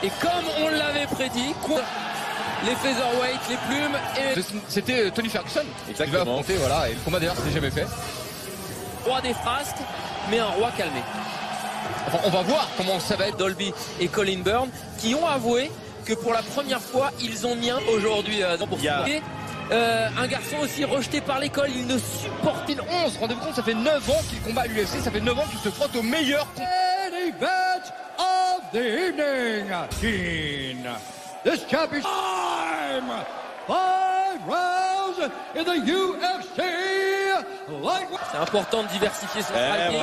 Et comme on l'avait prédit, les featherweight, les plumes et... C'était Tony Ferguson. Exactement. Qui va affronter, voilà, et le combat d'ailleurs c'était jamais fait. Roi des frasques, mais un roi calmé. Enfin, on va voir comment ça va être. Dolby et Colin Byrne qui ont avoué que pour la première fois ils ont mis un aujourd'hui un garçon aussi rejeté par l'école, il ne supporte 2011, rendez-vous compte, ça fait 9 ans qu'il combat à l'UFC, ça fait 9 ans qu'il se frotte au meilleur. Event of the evening. This championship time. 5 rounds in the UFC. C'est important de diversifier son striking.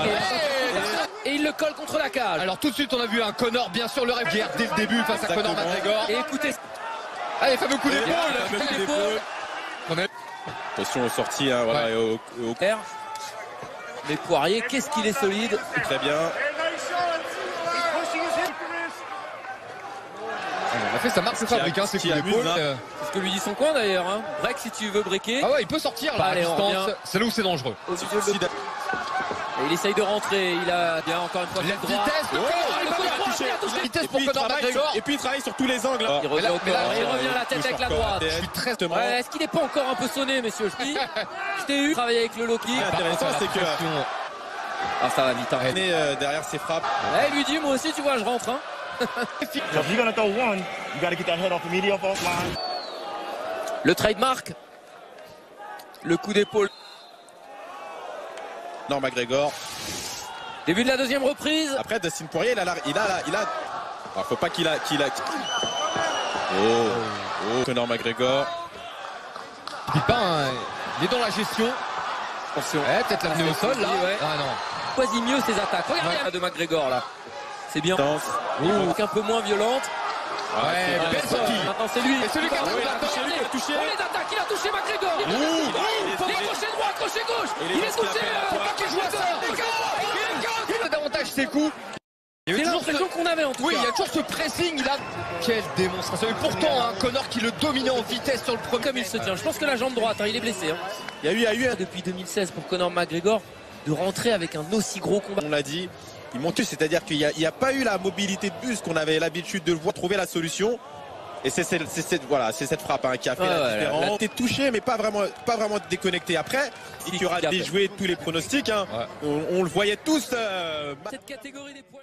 Et il le colle contre la cage. Alors tout de suite on a vu un Conor, bien sûr le rêve guerre dès le début face à Conor McGregor. Et écoutez, allez, fameux coup d'épaule. Attention aux sorties, hein, voilà, ouais. et au air. Mais Poirier, qu'est-ce qu'il est solide. Très bien. On a fait sa marque de fabrique, hein, c'est coups d'épaule. C'est ce que lui dit son coin d'ailleurs. Hein. Break si tu veux breaker. Ah ouais, il peut sortir là, allez, à distance. C'est là où c'est dangereux. Et il essaye de rentrer, il a bien encore une fois la vitesse pour Conor McGregor. Et puis il travaille sur tous les angles. Il revient la tête avec la droite. Je suis très Est-ce qu'il n'est pas encore un peu sonné, messieurs? Je t'ai eu travailler avec le low kick. Intéressant, c'est que ah, ça va vite. Hein. Derrière ses frappes. Il lui dit, moi aussi, tu vois, je rentre. Hein. Le trademark. Le coup d'épaule. Non, McGregor. Début de la deuxième reprise. Après, Dustin Poirier, il a. Alors, faut pas qu'il a. Oh, Conor McGregor. Il est dans la gestion. Attention. Peut-être l'amener au sol là. Ouais. Ah non. Choisit mieux ses attaques. Regardez de McGregor là. C'est bien. Un peu moins violente. Ouais, belle sortie. Maintenant c'est lui. Et celui qui a touché. On les attaques, il a touché McGregor. Les crochet droit, crochet gauche. Il est touché. Il a davantage ses coups. C'est l'impression qu'on avait en tout cas. Oui, il y a toujours ce pressing là. Quelle démonstration. Et pourtant, Conor qui le dominait en vitesse sur le premier. Comme il se tient. Je pense que la jambe droite, il est blessé. Il y a eu depuis 2016 pour Conor McGregor de rentrer avec un aussi gros combat. On l'a dit. Il monte, c'est-à-dire qu'il n'y a pas eu la mobilité de buste qu'on avait l'habitude de le voir trouver la solution. Et c'est cette frappe qui a fait la différence. Il a été touché, mais pas vraiment déconnecté. Après, il y aura déjoué tous les pronostics. Hein. On le voyait tous. Cette catégorie des poids.